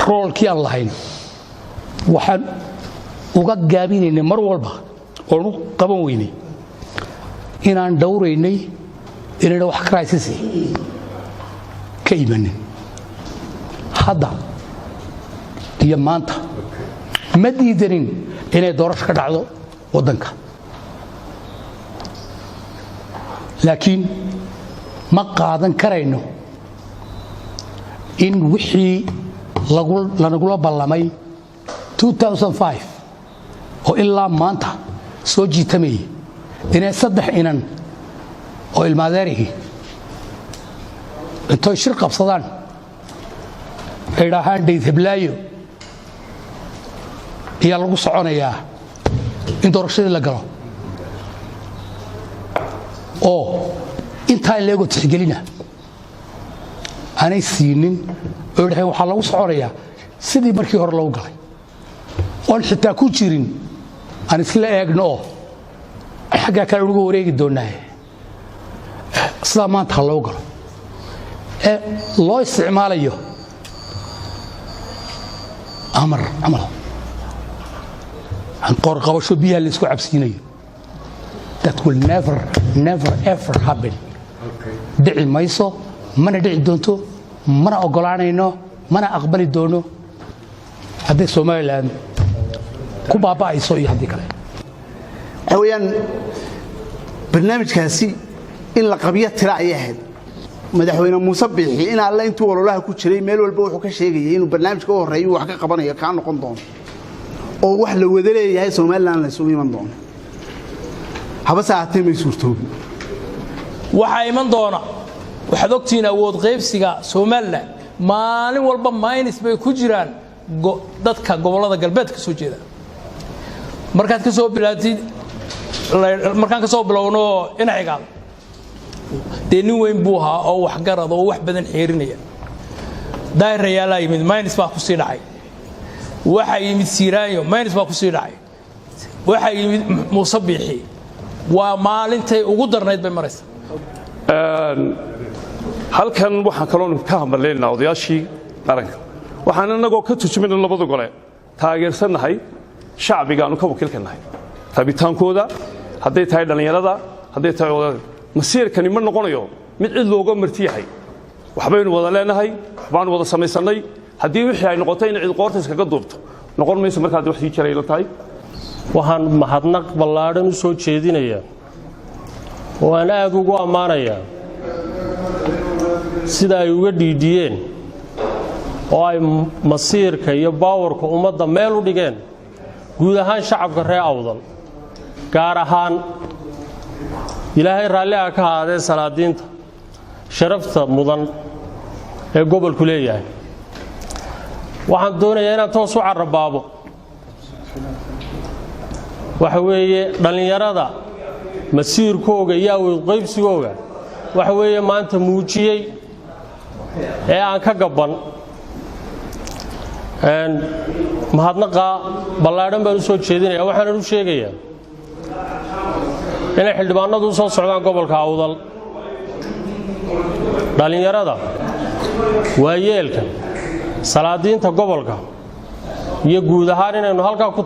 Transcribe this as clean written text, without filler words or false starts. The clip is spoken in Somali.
roolkii aan lahayn waxaan uga gaabinaynay mar walba oo u qaban weynay inaan dhowraynay inaan wax crisis ka imanin hadda iyo maanta ma diidanin inay doorasho ka dhacdo wadanka laakiin ma qaadan karayno in wixii lanagula ballamay 2005 oo ilaa maanta soo jiitamayay inay saddex inan oo ilmaadeerihii intay shir qabsadaan ay dhahaan dhayd heblaayo ayaa lagu soconayaa in doorashadii la galo oo intaa leego tixgelina aanay siinin oo dhahay waxaa lagu soconayaa sidii markii hore lagu galay oon xitaa ku jirin aan isla eegno oo xaggaa kale uga wareegi doonaa sidaa maanta ha loo galo loo isticmaalayo amar camal aan qorqabasho biyaha la isku cabsiinayo that will never ever happen dhici mayso mana dhici doonto mana ogolaanayno mana aqbali doono haddii Soomaaliland ku baaba'ayso iyo haddii kale awayaan barnaamijkaasi in la qabiyo tira ay ahayd madaxweyne Muuse Biixi in alla intuu walolaha ku jiray meel walba wuxuu ka sheegayay inuu barnaamijka u horeeyo wax ka qabanayo ka noqon doono oo wax la wada leeyahay Soomaaliland la isugu iman doono haba saacatay may suurtoobi waxa iman doona waxaad ogtiin awood qaybsiga Soomaaliland maalin walba minus bay ku jiraan dadka gobolada galbeedka soo jeeda markaad ka soo bilaatid markaan ka soo bilowno inacigaal nin weyn buu ahaa oo wax garad oo wax badan xeerinaya daayirayaal ay mid minus baa ku sii dhacay waxa yimid Siiraayo minus baa ku sii dhacay waxa yimid Muuse Biixi waa maalintay ugu darnayd bay maraysaa halkan waxaan kaloo ka hadlaynaa odayaashii qaranka waxaan anagoo ka turjumayna labada gole taageersanahay shacbiga aanu ka wakiilkanahay rabitaankooda hadday tahay dhalinyarada hadday tahay odayada masiirkani ma noqonayo mid cid looga marti yahay waxbaynu wada leenahay waxbaanu wada samaysanay haddii wixii ay noqotay in cid qoorta iskaga duubto noqon mayso markaad wax sii jiray la tahay waxaan mahadnaq ballaaran u soo jeedinayaa oo aan aad ugu ammaanayaa sida ay uga dhiidiyeen oo ay masiirka iyo baawarka ummadda meel u dhigeen guud ahaan shacabka reer Awdal gaar ahaan ilaahay raalli ah ka ahaadee salaadiinta sharafta mudan ee gobolku leeyahay waxaan doonayaa inaan toos u carabaabo waxa weeye dhalinyarada masiirkooga iyo awood qaybsigooga waxa weeye maanta muujiyay ee aan ka gaban mahadnaqa ballaaran baan u soo jeedinayaa waxaan u sheegayaa inay xildhibaanadu u soo socdaan gobolka Awdal dhalinyarada waayeelka salaadiinta gobolka iyo guud ahaan inaynu halkaa ku